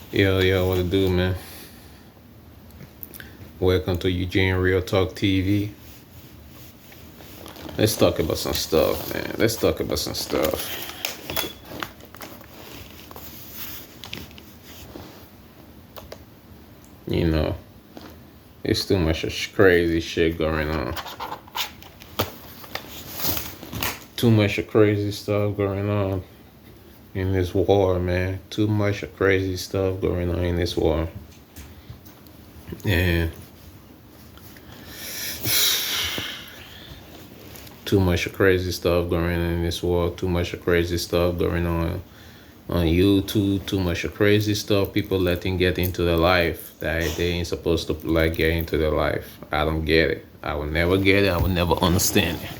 Yo, what to do, man? Welcome to Eugene Real Talk TV. Let's talk about some stuff, man. Let's talk about some stuff. You know, it's too much crazy shit going on. Too much of crazy stuff going on in this war, man. Too much of crazy stuff going on in this war. And too much of crazy stuff going on in this war. Too much of crazy stuff going on YouTube. Too much of crazy stuff people letting get into their life that they ain't supposed to let get into their life. I don't get it. I will never get it. I will never understand it.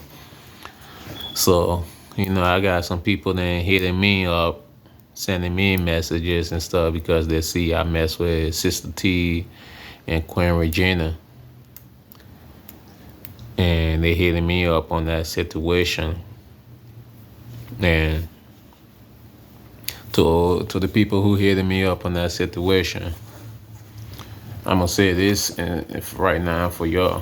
So, I got some people then hitting me up, sending me messages and stuff because they see I mess with Sister T and Queen Regina. And they hitting me up on that situation. And to the people who hitting me up on that situation, I'm gonna say this right now for y'all.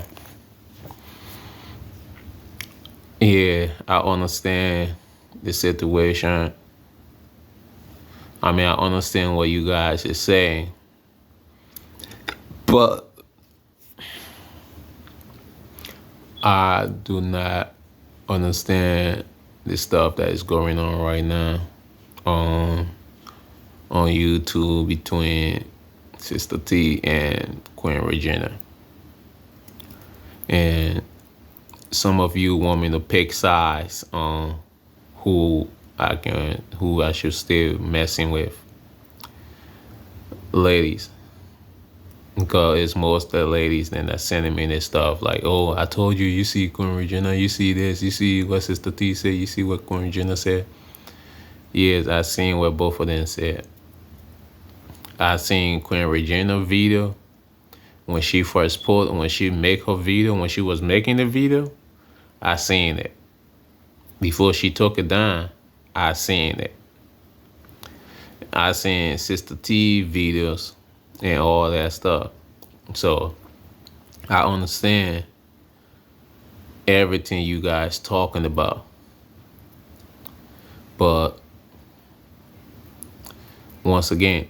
Yeah, I understand the situation. I understand what you guys are saying, but I do not understand the stuff that is going on right now on YouTube between Sister T and Queen Regina. And some of you want me to pick sides on who I should still messing with. Ladies. Because it's most of the ladies then that sending me this stuff like, oh, I told you, you see Queen Regina, you see this, you see what Sister T said, you see what Queen Regina said. Yes, I seen what both of them said. I seen Queen Regina video when she make her video, when she was making the video, I seen it. Before she took it down, I seen it. I seen Sister T videos and all that stuff. So I understand everything you guys talking about. But once again,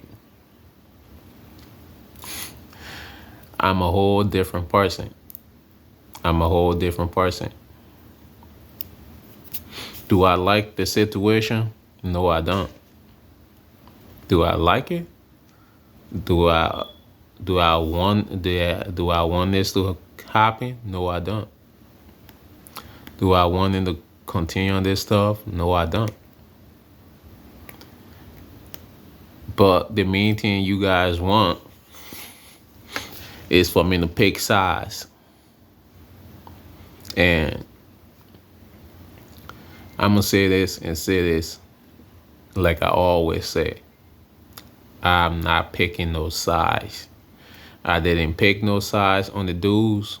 I'm a whole different person. Do I like the situation? No, I don't. Do I like it? Do I want this to happen? No, I don't. Do I want them to continue on this stuff? No, I don't. But the main thing you guys want is for me to pick sides. And I'm going to say this like I always say. I'm not picking no sides. I didn't pick no sides on the dudes.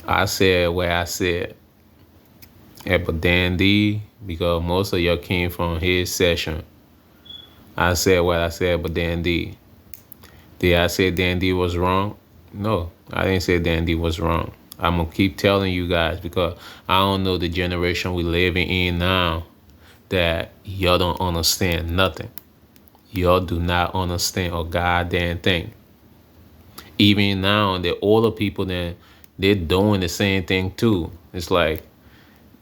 I said what I said. But Dan D, because most of y'all came from his session, I said what I said, but Dan D. Did I say Dan D was wrong? No, I didn't say Dan D was wrong. I'm going to keep telling you guys because I don't know the generation we living in now that y'all don't understand nothing. Y'all do not understand a goddamn thing. Even now, the older people, then they're doing the same thing too. It's like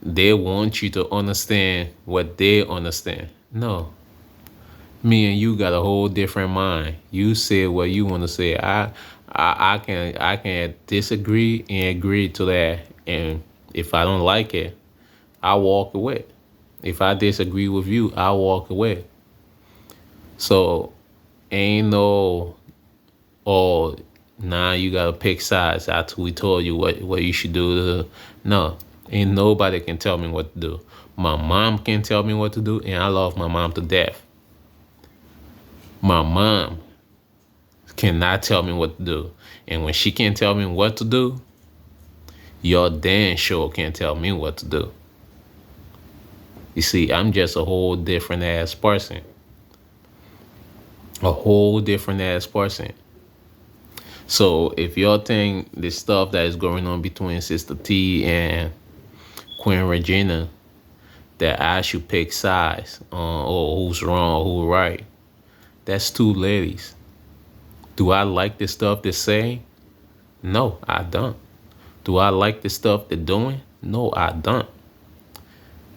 they want you to understand what they understand. No. Me and you got a whole different mind. You say what you want to say. I can disagree and agree to that. And if I don't like it, I walk away. If I disagree with you, I walk away. So ain't no, oh, now you gotta pick sides after we told you what you should do. No, ain't nobody can tell me what to do. My mom can tell me what to do, and I love my mom to death. My mom cannot tell me what to do. And when she can't tell me what to do, your damn sure can't tell me what to do. You see, I'm just a whole different ass person. A whole different ass person. So if y'all think the stuff that is going on between Sister T and Queen Regina, that I should pick sides or who's wrong or who right, that's two ladies. Do I like the stuff they're saying? No, I don't. Do I like the stuff they're doing? No, I don't.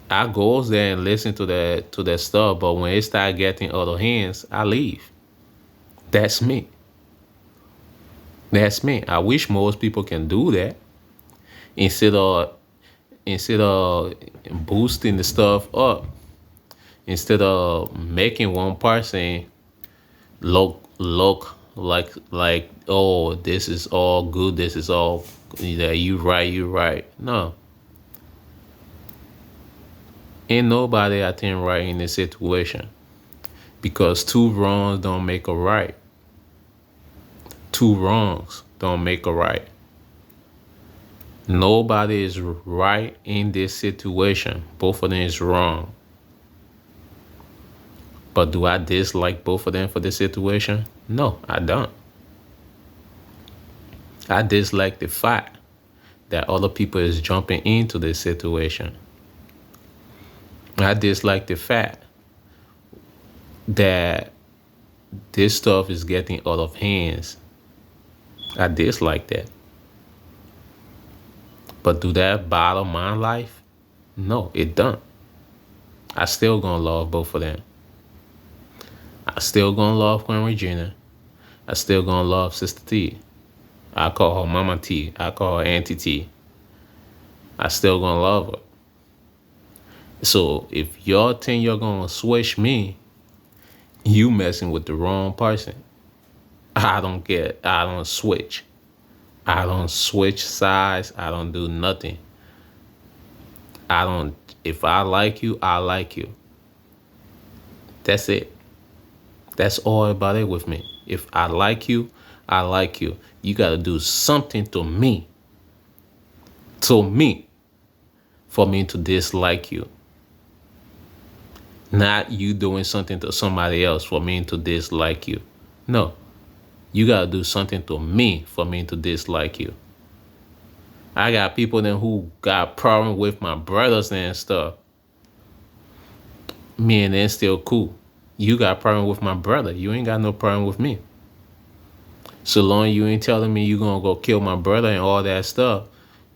I goes there and listen to that stuff, but when it start getting out of hands, I leave. That's me. That's me. I wish most people can do that instead of boosting the stuff up, instead of making one person look like, oh, this is all good, this is all, yeah, you right. No, ain't nobody I think right in this situation, because two wrongs don't make a right. Two wrongs don't make a right. Nobody is right in this situation. Both of them is wrong. But do I dislike both of them for this situation? No, I don't. I dislike the fact that other people is jumping into this situation. I dislike the fact that this stuff is getting out of hands. I dislike that. But do that bother my life? No, it don't. I still gonna love both of them. I still gonna love Queen Regina. I still gonna love Sister T. I call her Mama T. I call her Auntie T. I still gonna love her. So if y'all think you're gonna switch me, you messing with the wrong person. I don't switch. I don't switch sides. I don't do nothing. If I like you, I like you. That's it. That's all about it with me. If I like you, I like you. You got to do something to me. To me. For me to dislike you. Not you doing something to somebody else for me to dislike you. No. You got to do something to me for me to dislike you. I got people then who got problem with my brothers and stuff. Me and them still cool. You got problem with my brother. You ain't got no problem with me. So long you ain't telling me you gonna go kill my brother and all that stuff,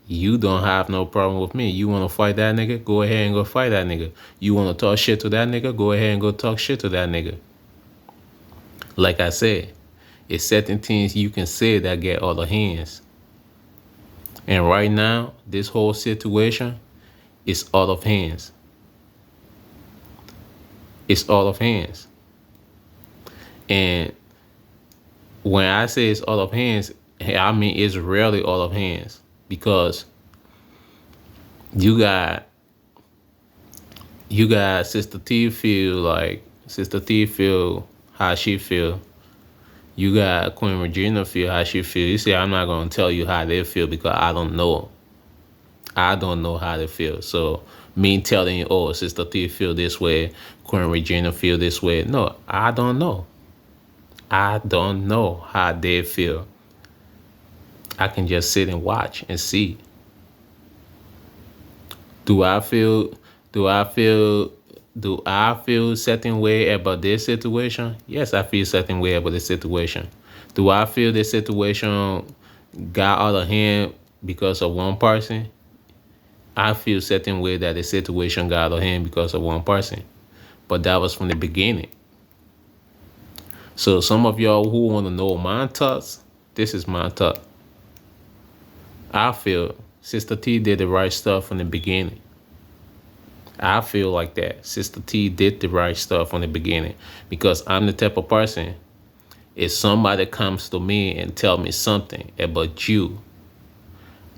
you don't have no problem with me. You wanna fight that nigga? Go ahead and go fight that nigga. You wanna talk shit to that nigga? Go ahead and go talk shit to that nigga. Like I said, it's certain things you can say that get out of hands. And right now, this whole situation is out of hands. It's out of hands. And when I say it's out of hands, I mean it's really out of hands. Because you got Sister T feel how she feel. You got Queen Regina feel how she feel. You see, I'm not gonna tell you how they feel because I don't know. I don't know how they feel. So me telling you, oh, Sister T feel this way, Queen Regina feel this way. No, I don't know. I don't know how they feel. I can just sit and watch and see. Do I feel certain way about this situation? Yes, I feel certain way about this situation. Do I feel this situation got out of hand because of one person? I feel certain way that the situation got out of hand because of one person. But that was from the beginning. So some of y'all who want to know my thoughts, this is my thought. I feel Sister T did the right stuff from the beginning. I feel like that. Sister T did the right stuff from the beginning. Because I'm the type of person, if somebody comes to me and tell me something about you,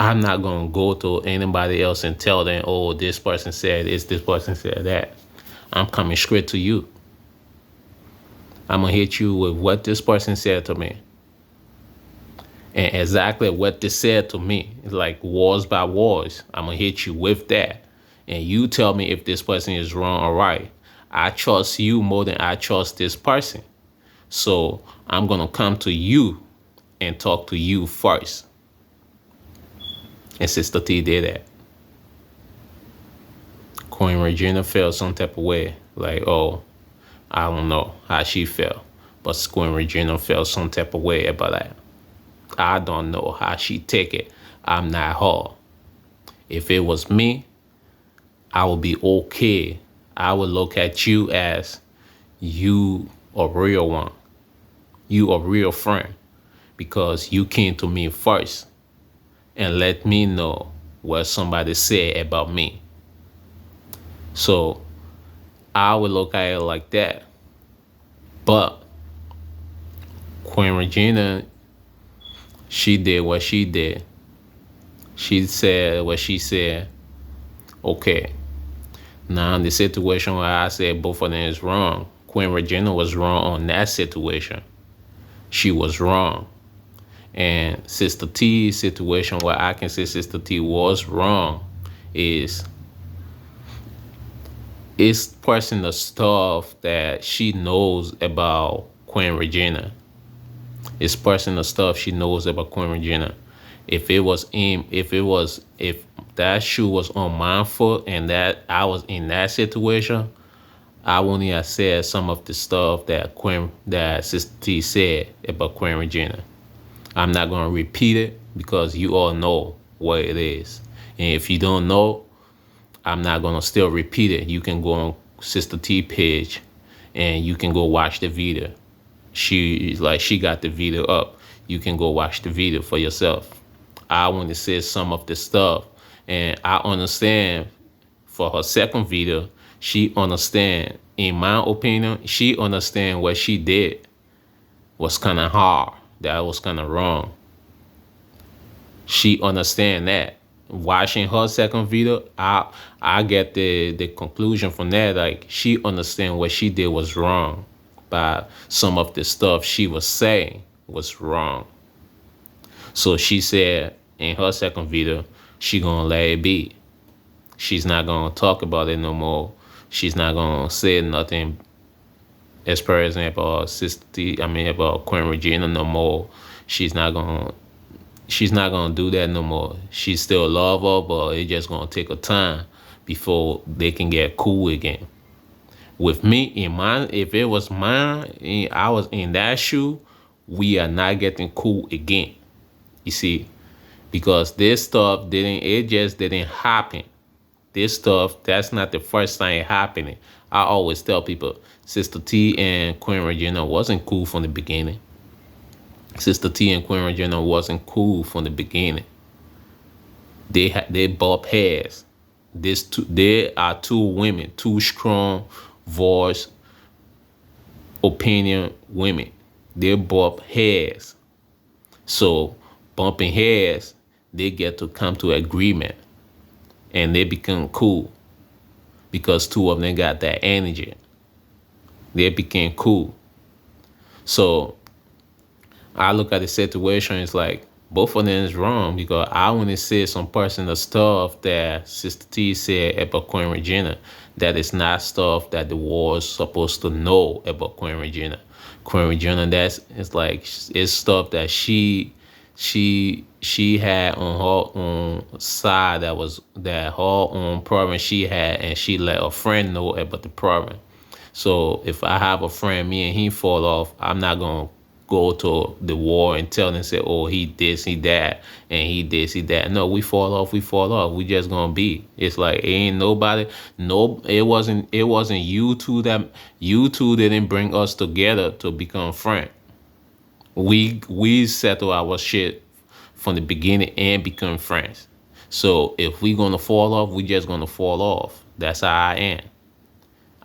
I'm not going to go to anybody else and tell them, oh, this person said this person said that. I'm coming straight to you. I'm going to hit you with what this person said to me. And exactly what they said to me, like words by words, I'm going to hit you with that. And you tell me if this person is wrong or right. I trust you more than I trust this person. So I'm gonna come to you and talk to you first. And Sister T did that. Queen Regina felt some type of way, like, oh, I don't know how she felt, but Queen Regina felt some type of way about that. I don't know how she take it. I'm not her. If it was me, I would be okay. I would look at you as you a real one. You a real friend because you came to me first and let me know what somebody said about me. So I would look at it like that. But Queen Regina, she did what she did. She said what she said. Okay. Now, in the situation where I said both of them is wrong, Queen Regina was wrong on that situation. She was wrong. And Sister T's situation where I can say Sister T was wrong is it's personal stuff that she knows about Queen Regina. It's personal stuff she knows about Queen Regina. If that shoe was on my foot and that I was in that situation, I wouldn't have said some of the stuff that Sister T said about Queen Regina. I'm not gonna repeat it because you all know what it is. And if you don't know, I'm not gonna still repeat it. You can go on Sister T page and you can go watch the video. She got the video up. You can go watch the video for yourself. I want to say some of the stuff, and I understand for her second video, she understand. In my opinion, she understand what she did was kind of hard. That was kind of wrong. She understand that. Watching her second video, I get the conclusion from that. Like, she understand what she did was wrong, but some of the stuff she was saying was wrong. So she said in her second video, she gonna let it be. She's not gonna talk about it no more. She's not gonna say nothing as per example about Queen Regina no more. She's not gonna do that no more. She still love her, but it's just gonna take a time before they can get cool again. With me, if it was mine, I was in that shoe, we are not getting cool again. You see, because this stuff just didn't happen. This stuff, that's not the first time it happening. I always tell people, Sister T and Queen Regina wasn't cool from the beginning. Sister T and Queen Regina wasn't cool from the beginning. They bumped heads. They are two women, two strong voice, opinion women. They bump heads. So bumping heads, they get to come to agreement and they become cool because two of them got that energy. They became cool. So I look at the situation, it's like both of them is wrong because I want to say some personal stuff that Sister T said about Queen Regina that is not stuff that the world is supposed to know about Queen Regina. Queen Regina, it's stuff that she had on her own side that her own problem she had, and she let a friend know about the problem. So if I have a friend, me and he fall off, I'm not gonna go to the war and tell them, say, oh, he this, he that, and he this, he that. No, we fall off. We just gonna be. It's like it ain't nobody. No, it wasn't you two didn't bring us together to become friends. We settle our shit from the beginning and become friends. So if we gonna fall off, we just gonna fall off. That's how I am.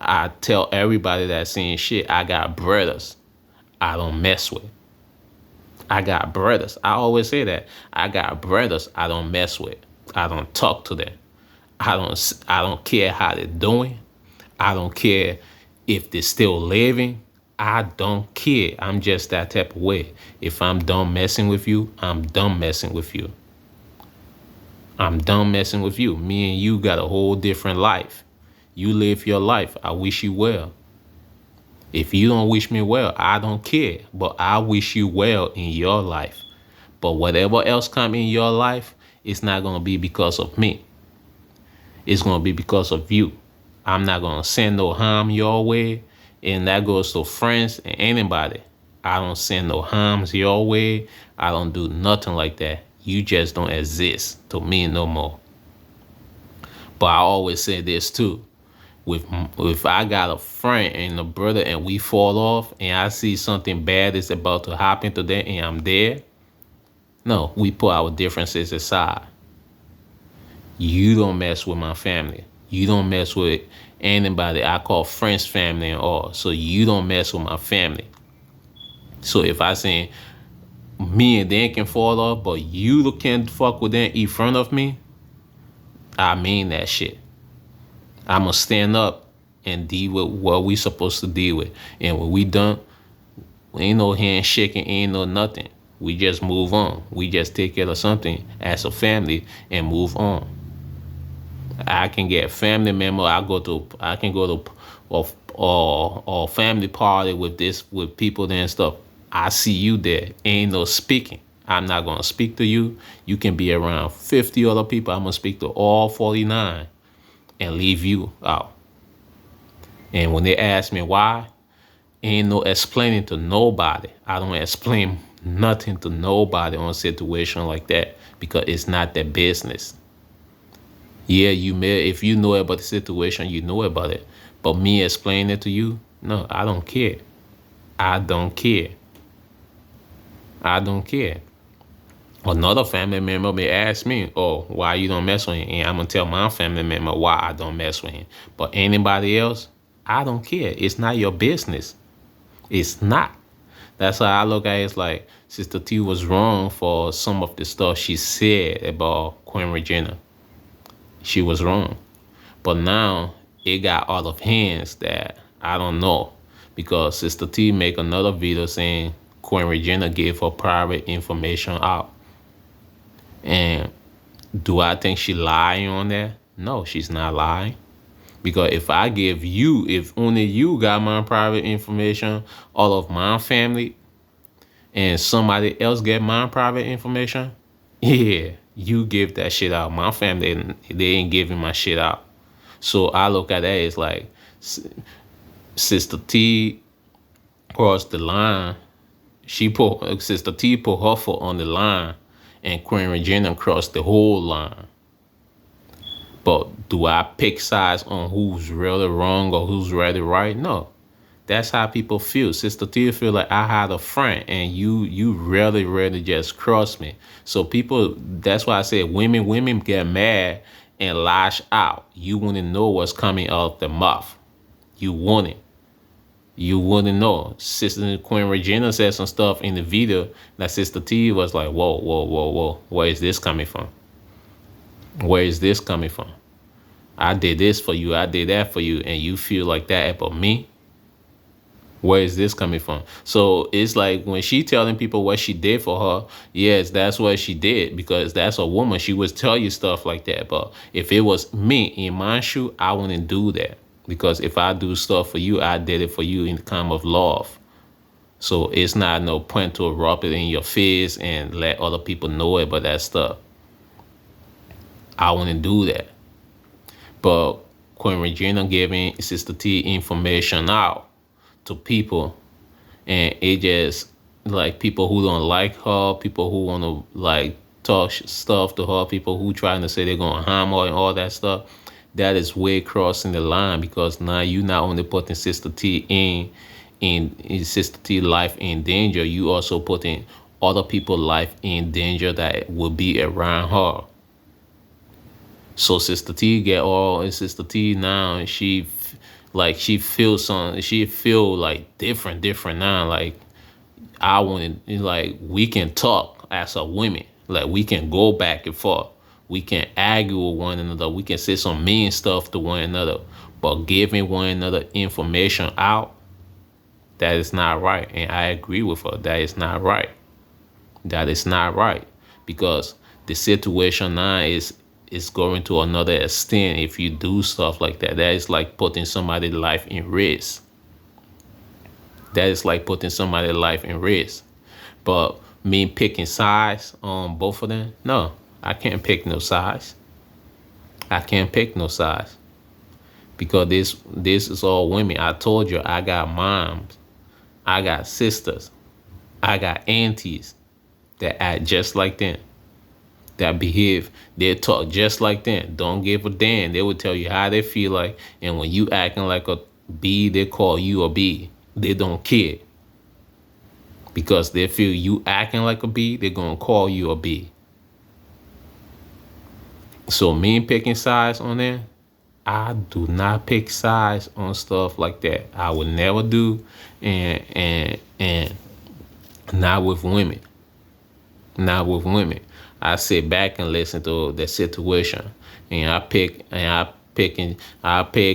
I tell everybody that's saying shit, I got brothers I don't mess with. I got brothers. I always say that. I got brothers I don't mess with. I don't talk to them. I don't care how they're doing. I don't care if they're still living. I don't care. I'm just that type of way. If I'm done messing with you, I'm done messing with you. I'm done messing with you. Me and you got a whole different life. You live your life. I wish you well. If you don't wish me well, I don't care. But I wish you well in your life. But whatever else come in your life, it's not gonna be because of me. It's gonna be because of you. I'm not gonna send no harm your way. And that goes to friends and anybody. I don't send no harms your way. I don't do nothing like that. You just don't exist to me no more. But I always say this too. With if I got a friend and a brother and we fall off and I see something bad is about to happen to them and I'm there, no, we put our differences aside. You don't mess with my family. You don't mess with anybody I call friends, family, and all. So you don't mess with my family. So if I say me and them can fall off, but you can't fuck with them in front of me, I mean that shit. I'ma stand up and deal with what we supposed to deal with. And when we done, ain't no handshaking, ain't no nothing. We just move on. We just take care of something as a family and move on. I can get family member. I can go to or family party with people there and stuff. I see you there. Ain't no speaking. I'm not gonna speak to you. You can be around 50 other people. I'm gonna speak to all 49 and leave you out. And when they ask me why, ain't no explaining to nobody. I don't explain nothing to nobody on a situation like that because it's not their business. Yeah, you may, if you know about the situation, you know about it. But me explaining it to you, no, I don't care. I don't care. I don't care. Another family member may ask me, oh, why you don't mess with him? And I'm going to tell my family member why I don't mess with him. But anybody else, I don't care. It's not your business. It's not. That's how I look at it. It's like Sister T was wrong for some of the stuff she said about Queen Regina. She was wrong. But now it got out of hands that I don't know. Because Sister T make another video saying Queen Regina gave her private information out. And do I think she lying on that? No, she's not lying. Because if I give you, if only you got my private information, all of my family, and somebody else get my private information, yeah, you give that shit out. My family, they ain't giving my shit out. So I look at that as like, Sister T crossed the line. Sister T put her foot on the line, and Queen Regina crossed the whole line. But do I pick sides on who's really wrong or who's really right? No. That's how people feel. Sister T feel like I had a friend and you really just crossed me. So people, that's why I said women get mad and lash out. You wouldn't know what's coming out the mouth. You wouldn't. You wouldn't know. Sister Queen Regina said some stuff in the video that Sister T was like, whoa. Where is this coming from? Where is this coming from? I did this for you. I did that for you. And you feel like that about me? Where is this coming from? So it's like when she telling people what she did for her, yes, that's what she did because that's a woman. She would tell you stuff like that. But if it was me in my shoe, I wouldn't do that. Because if I do stuff for you, I did it for you in the kind of love. So it's not no point to rub it in your face and let other people know about that stuff. I wouldn't do that. But Queen Regina giving Sister T information out to people, and it just like people who don't like her, people who want to like talk stuff to her, people who trying to say they're going to harm her and all that stuff. That is way crossing the line because now you not only putting Sister T in Sister T life in danger, you also putting other people's life in danger that will be around her. So Sister T get all Sister T now, and she feels something. She feel like different now. Like I want to, like we can talk as a women. Like we can go back and forth. We can argue with one another. We can say some mean stuff to one another. But giving one another information out, that is not right. And I agree with her. That is not right. That is not right. Because the situation now is going to another extent if you do stuff like that. That is like putting somebody's life in risk. That is like putting somebody's life in risk. But me picking sides on both of them, no, I can't pick no sides. I can't pick no sides because this is all women. I told you I got moms, I got sisters, I got aunties that act just like them, that behave, they talk just like them. Don't give a damn. They will tell you how they feel like, and when you acting like a B, they call you a B. They don't care because they feel you acting like a B. They're gonna call you a B. So me picking sides on there, I do not pick sides on stuff like that. I would never do, and not with women. Not with women. I sit back and listen to the situation, and I pick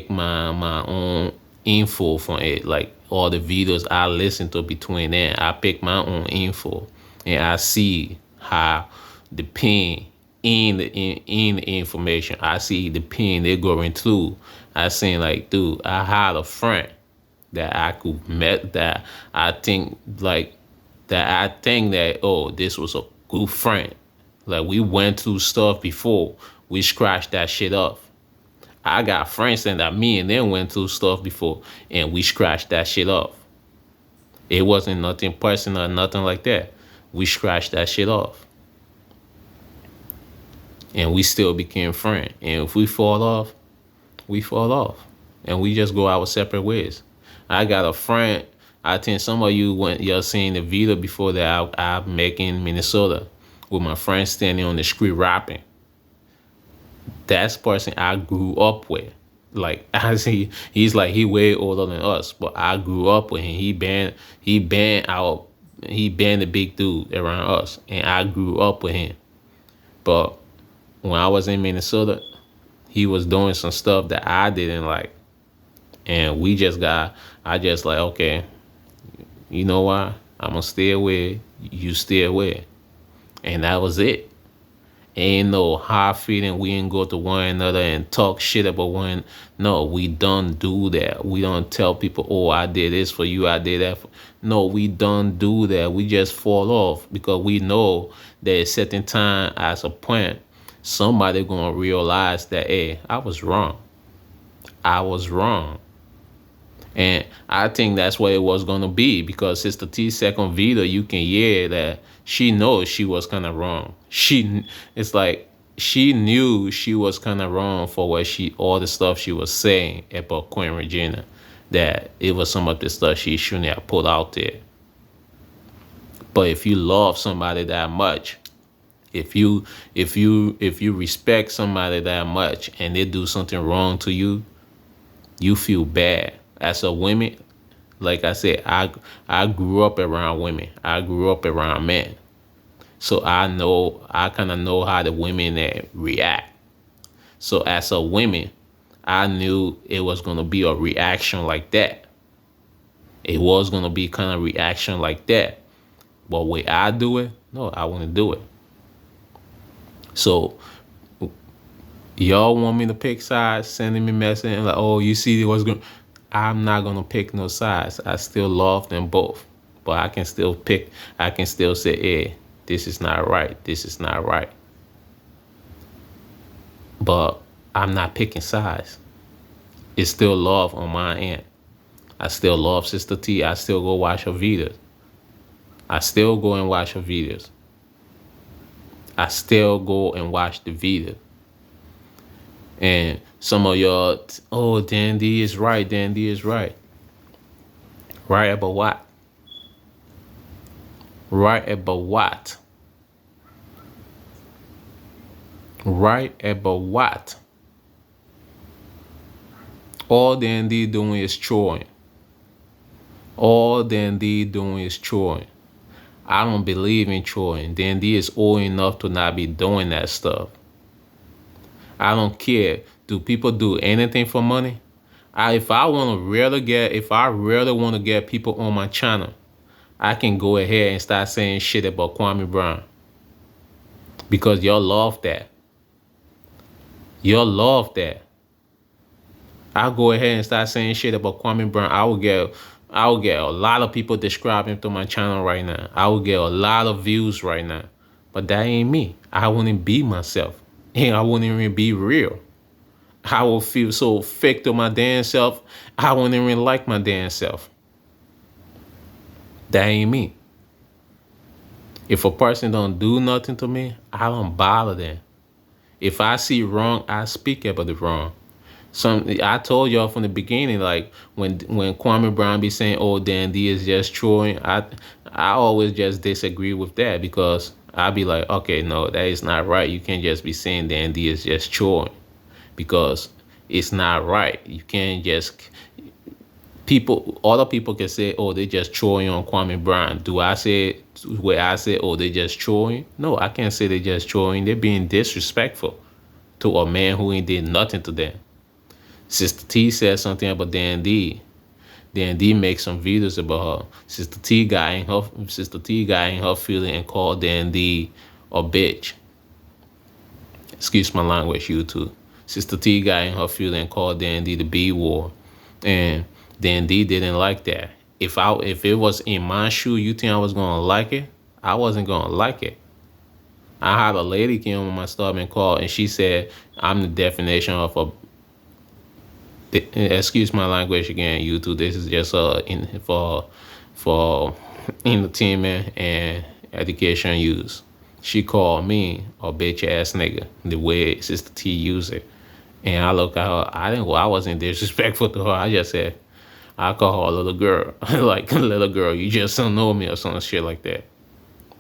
my own info from it. Like all the videos I listen to between them, I pick my own info, and I see how the pain in the information. I see the pain they're going through. I seen like, dude, I had a friend that I could met that I think like that oh, this was a good friend. Like we went through stuff before. We scratched that shit off. I got friends saying that me and them went through stuff before and we scratched that shit off. It wasn't nothing personal, nothing like that. We scratched that shit off. And we still became friends. And if we fall off, we fall off. And we just go our separate ways. I got a friend, I think some of y'all seen the video before that I'm making in Minnesota with my friend standing on the street rapping. That's the person I grew up with. Like I see, he's like he way older than us, but I grew up with him. He been the big dude around us, and I grew up with him. But when I was in Minnesota, he was doing some stuff that I didn't like, and I just like, okay, you know what? I'm gonna stay away. You stay away, and that was it. Ain't no hard feeling. We ain't go to one another and talk shit about one. No, we don't do that. We don't tell people, oh, I did this for you, I did that for. No, we don't do that. We just fall off because we know that at certain time as a point, somebody gonna realize that, hey, I was wrong. I was wrong. And I think that's what it was gonna be because Sister T's second video, you can hear that she knows she was kind of wrong. It's like she knew she was kind of wrong for all the stuff she was saying about Queen Regina. That it was some of the stuff she shouldn't have put out there. But if you love somebody that much, if you respect somebody that much and they do something wrong to you, you feel bad. As a woman, like I said, I grew up around women. I grew up around men. So I kind of know how the women react. So as a woman, I knew it was going to be a reaction like that. It was going to be kind of reaction like that. But way I do it, no, I wouldn't do it. So y'all want me to pick sides, sending me message and like, oh, you see what's going. I'm not gonna pick no sides. I still love them both, but I can still pick. I can still say, hey, this is not right. This is not right. But I'm not picking sides. It's still love on my end. I still love Sister T. I still go watch her videos. I still go and watch her videos. I still go and watch the video. And some of y'all, oh, Dan D is right. Dan D is right. Right about what? Right about what? Right about what? All Dan D doing is trolling. All Dan D doing is trolling. I don't believe in trolling. Dan D is old enough to not be doing that stuff. I don't care. Do people do anything for money? If I really want to get people on my channel, I can go ahead and start saying shit about Kwame Brown. Because y'all love that. Y'all love that. I'll go ahead and start saying shit about Kwame Brown. I will get a lot of people subscribing to my channel right now. I will get a lot of views right now. But that ain't me. I wouldn't be myself. And I wouldn't even be real. I will feel so fake to my damn self. I wouldn't even like my damn self. That ain't me. If a person don't do nothing to me, I don't bother them. If I see wrong, I speak about the wrong. I told y'all from the beginning, like when Kwame Brown be saying, "Oh, Dan D is just trolling," I always just disagree with that because I be like, okay, no, that is not right. You can't just be saying Dan D is just trolling because it's not right. You can't just other people can say, "Oh, they just trolling on Kwame Brown." Do I say it where I say, "Oh, they just trolling"? No, I can't say they just trolling. They're being disrespectful to a man who ain't did nothing to them. Sister T said something about Dan D. Dan D makes some videos about her. Sister T got in her feeling and called Dan D a bitch. Excuse my language, YouTube. Sister T got in her feeling and called Dan D the B word. And Dan D didn't like that. If it was in my shoe, you think I was gonna like it? I wasn't gonna like it. I had a lady came on my stuff and called, and she said I'm the definition of a. Excuse my language again, YouTube. This is just for entertainment and education use. She called me a bitch ass nigga the way Sister T used it, and I look at her. I wasn't disrespectful to her. I just said I call her a little girl, like a little girl. You just don't know me or some shit like that.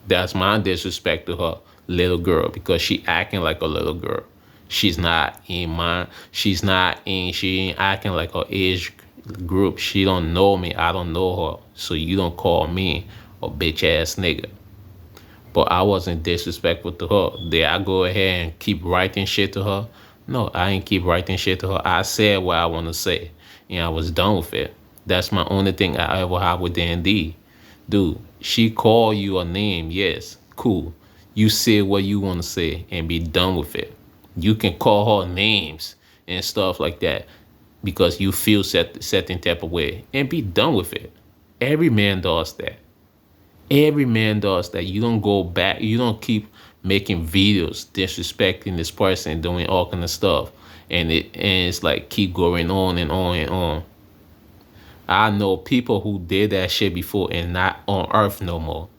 That's my disrespect to her, little girl, because she acting like a little girl. She ain't acting like her age group. She don't know me. I don't know her. So you don't call me a bitch ass nigga. But I wasn't disrespectful to her. Did I go ahead and keep writing shit to her? No, I ain't keep writing shit to her. I said what I want to say, and I was done with it. That's my only thing I ever have with D&D. Dude, she called you a name, yes, cool. You say what you want to say and be done with it. You can call her names and stuff like that because you feel certain type of way and be done with it. Every man does that. Every man does that. You don't go back. You don't keep making videos disrespecting this person, doing all kind of stuff, and it's like keep going on and on and on. I know people who did that shit before and not on earth no more.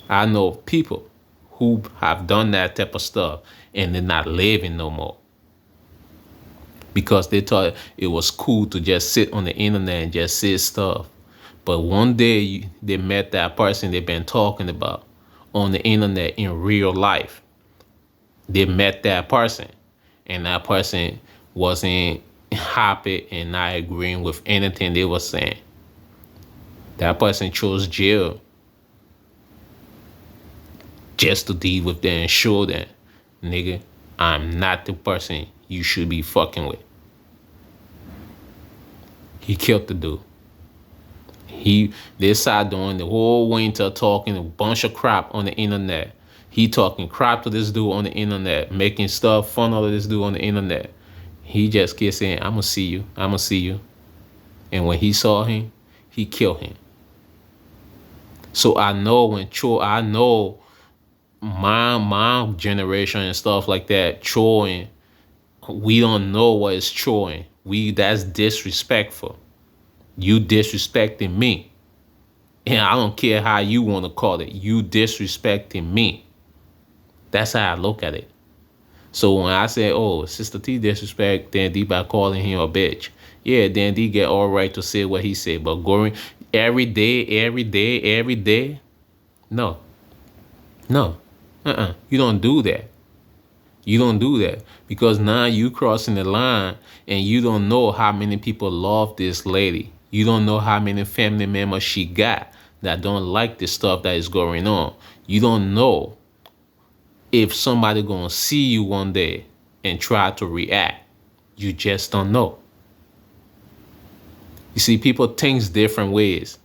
I know people who have done that type of stuff and they're not living no more because they thought it was cool to just sit on the internet and just say stuff. But one day they met that person they've been talking about on the internet in real life. They met that person, and that person wasn't happy and not agreeing with anything they were saying. That person chose jail just to deal with them and show them, nigga, I'm not the person you should be fucking with. He killed the dude. They sat doing the whole winter talking a bunch of crap on the internet. He talking crap to this dude on the internet, making stuff fun of this dude on the internet. He just kept saying, I'm gonna see you, I'm gonna see you. And when he saw him, he killed him. So I know I know my generation and stuff like that, trolling, we don't know what is trolling. That's disrespectful. You disrespecting me. And I don't care how you want to call it. You disrespecting me. That's how I look at it. So when I say, oh, Sister T disrespect Dan D by calling him a bitch. Yeah, Dan D get all right to say what he said. But going every day. No. You don't do that. You don't do that because now you crossing the line and you don't know how many people love this lady. You don't know how many family members she got that don't like the stuff that is going on. You don't know if somebody gonna see you one day and try to react. You just don't know. You see, people think different ways,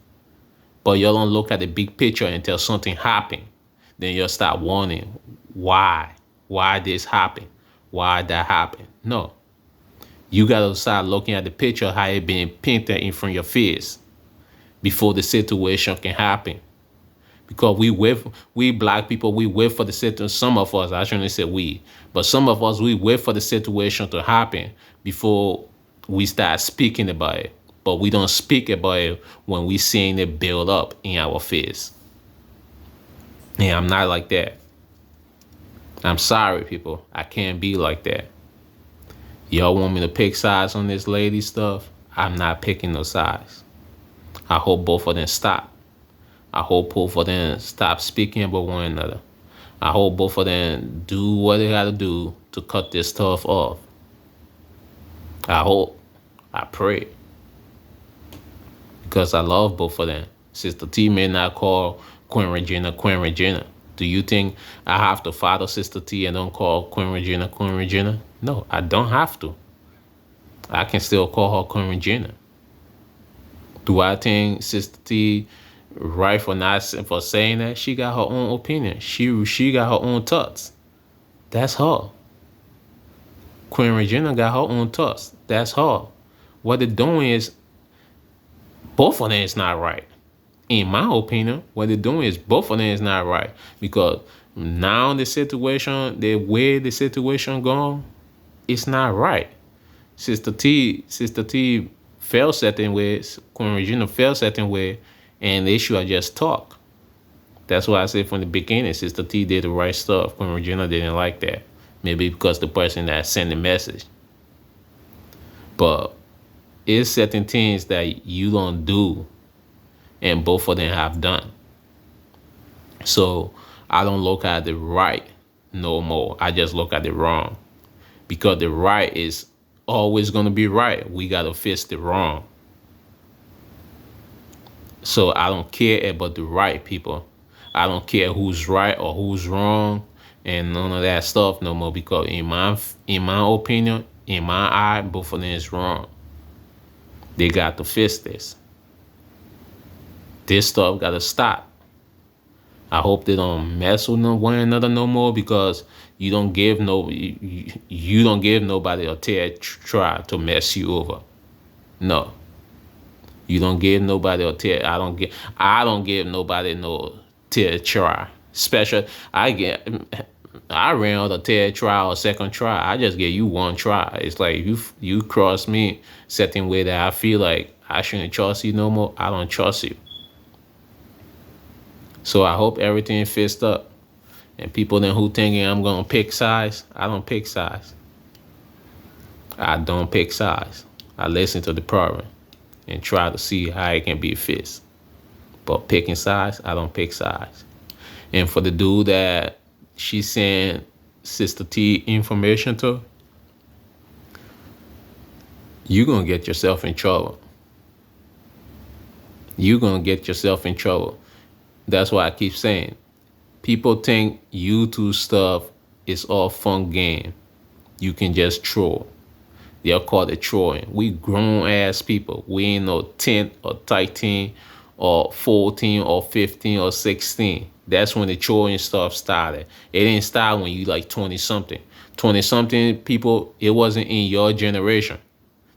but you don't look at the big picture until something happen. Then you'll start wondering why this happened, why that happened. No, you gotta start looking at the picture how it being painted in front of your face. before the situation can happen. Because we black people, we wait for the situation. Some of us, I shouldn't say we, but some of us, we wait for the situation to happen before we start speaking about it. But we don't speak about it when we seeing it build up in our face. And I'm not like that. I'm sorry, people. I can't be like that. Y'all want me to pick sides on this lady stuff? I'm not picking no sides. I hope both of them stop. I hope both of them stop speaking about one another. I hope both of them do what they gotta do to cut this stuff off. I hope. I pray. Because I love both of them. Sister T may not call Queen Regina Queen Regina. Do you think I have to follow Sister T and don't call Queen Regina Queen Regina? No, I don't have to. I can still call her Queen Regina. Do I think Sister T right for not for saying that? She got her own opinion. She got her own thoughts. That's her. Queen Regina got her own thoughts. That's her. What they're doing is both of them is not right. In my opinion, what they're doing is both of them is not right. Because now the situation, the way the situation going, it's not right. Sister T felt certain ways, Queen Regina felt certain way, and they should have just talk. That's why I said from the beginning, Sister T did the right stuff. Queen Regina didn't like that. Maybe because the person that sent the message. But it's certain things that you don't do and both of them have done. So I don't look at the right no more. I just look at the wrong. Because the right is always going to be right. We got to fix the wrong. So I don't care about the right, people. I don't care who's right or who's wrong and none of that stuff no more. Because in my opinion, in my eye, both of them is wrong. They got to fix this. This stuff got to stop. I hope they don't mess with one another no more, because you don't give nobody a try to mess you over. No. You don't give nobody a tear. I don't give nobody no tear try. Special. I ran out a tear try or second try. I just give you one try. It's like you cross me certain way that I feel like I shouldn't trust you no more. I don't trust you. So I hope everything fixed up. And people then who thinking I'm gonna pick sides, I don't pick sides. I don't pick sides. I listen to the problem and try to see how it can be fixed. But picking sides, I don't pick sides. And for the dude that she sent Sister T information to, you're gonna get yourself in trouble. You're gonna get yourself in trouble. That's why I keep saying, people think YouTube stuff is all fun game. You can just troll. They'll call it trolling. We grown ass people. We ain't no 10 or 13 or 14 or 15 or 16. That's when the trolling stuff started. It didn't start when you like 20 something. 20 something people, it wasn't in your generation.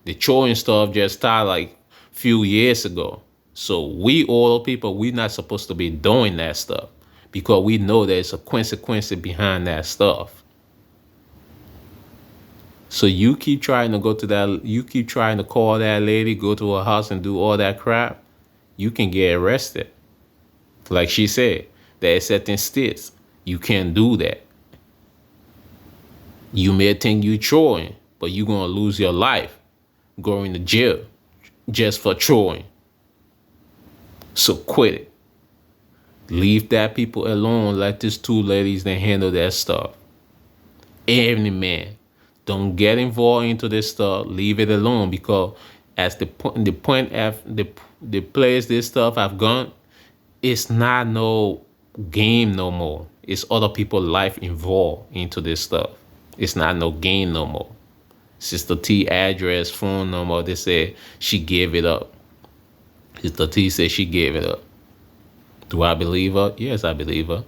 The trolling stuff just started like a few years ago. So we old people, we're not supposed to be doing that stuff, because we know there's a consequence behind that stuff. So you keep trying to go to that, you keep trying to call that lady, go to her house and do all that crap, you can get arrested. Like she said, there are certain states you can't do that. You may think you're trolling, but you're going to lose your life going to jail just for trolling. So quit it. Leave that people alone. Let these two ladies then handle that stuff. Every man, don't get involved into this stuff. Leave it alone, because as the point of the place this stuff have gone, it's not no game no more. It's other people's life involved into this stuff. It's not no game no more. Sister T address, phone number, they say she gave it up. Sister T said she gave it up. Do I believe her? Yes, I believe her.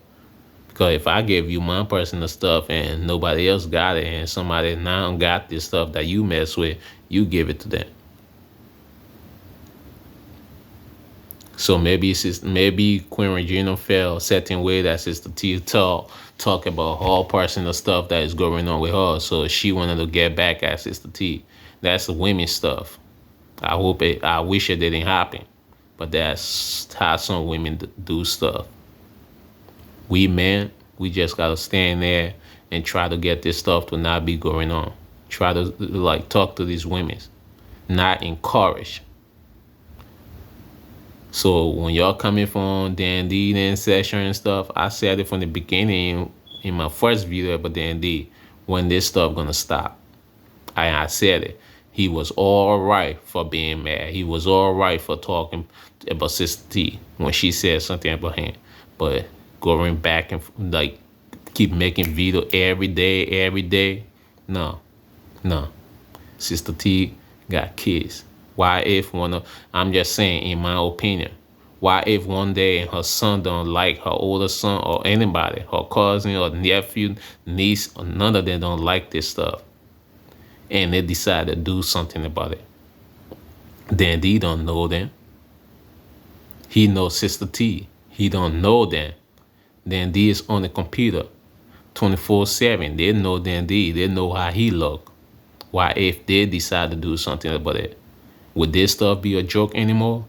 Because if I give you my personal stuff and nobody else got it, and somebody now got this stuff that you mess with, you give it to them. So maybe Queen Regina felt a certain way that Sister T talk about all personal stuff that is going on with her. So she wanted to get back at Sister T. That's the women stuff. I wish it didn't happen, but that's how some women do stuff. We men, we just gotta stand there and try to get this stuff to not be going on. Try to like talk to these women, not encourage. So when y'all coming from D&D and session and stuff, I said it from the beginning in my first video about D&D, when this stuff gonna stop. I said it. He was all right for being mad. He was all right for talking about Sister T when she said something about him. But going back and like keep making video every day. No, no. Sister T got kids. Why if I'm just saying in my opinion, why if one day her son don't like her older son or anybody, her cousin or nephew, niece, or none of them don't like this stuff, and they decide to do something about it, then they don't know them. He knows Sister T. He don't know them. Then D is on the computer 24/7. They know then D. They know how he look. Why if they decide to do something about it? Would this stuff be a joke anymore?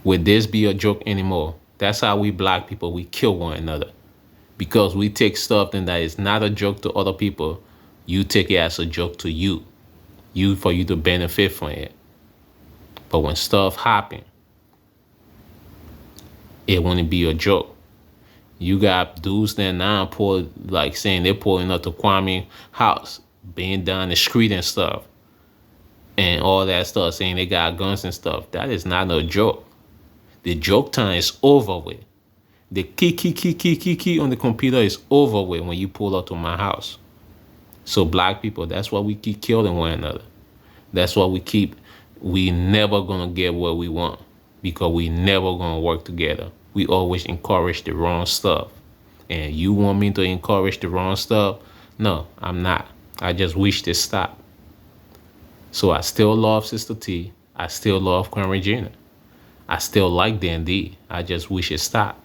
Would this be a joke anymore? That's how we black people, we kill one another. Because we take stuff that is not a joke to other people, you take it as a joke to you. For you to benefit from it. But when stuff happen, it wouldn't be a joke. You got dudes that now saying they're pulling up to Kwame house, being down the street and stuff. And all that stuff, saying they got guns and stuff. That is not no joke. The joke time is over with. The key on the computer is over with when you pull up to my house. So black people, that's why we keep killing one another. That's why we never gonna get what we want, because we never gonna work together. We always encourage the wrong stuff. And you want me to encourage the wrong stuff? No, I'm not. I just wish this stopped. So I still love Sister T. I still love Queen Regina. I still like D&D. I just wish it stopped.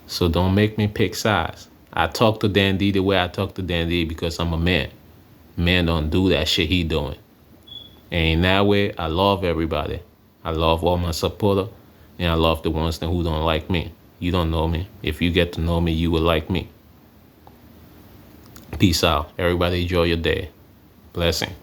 So don't make me pick sides. I talk to D&D the way I talk to D&D because I'm a man. Men don't do that shit he doing. And in that way, I love everybody. I love all my supporters, and I love the ones who don't like me. You don't know me. If you get to know me, you will like me. Peace out. Everybody enjoy your day. Blessing.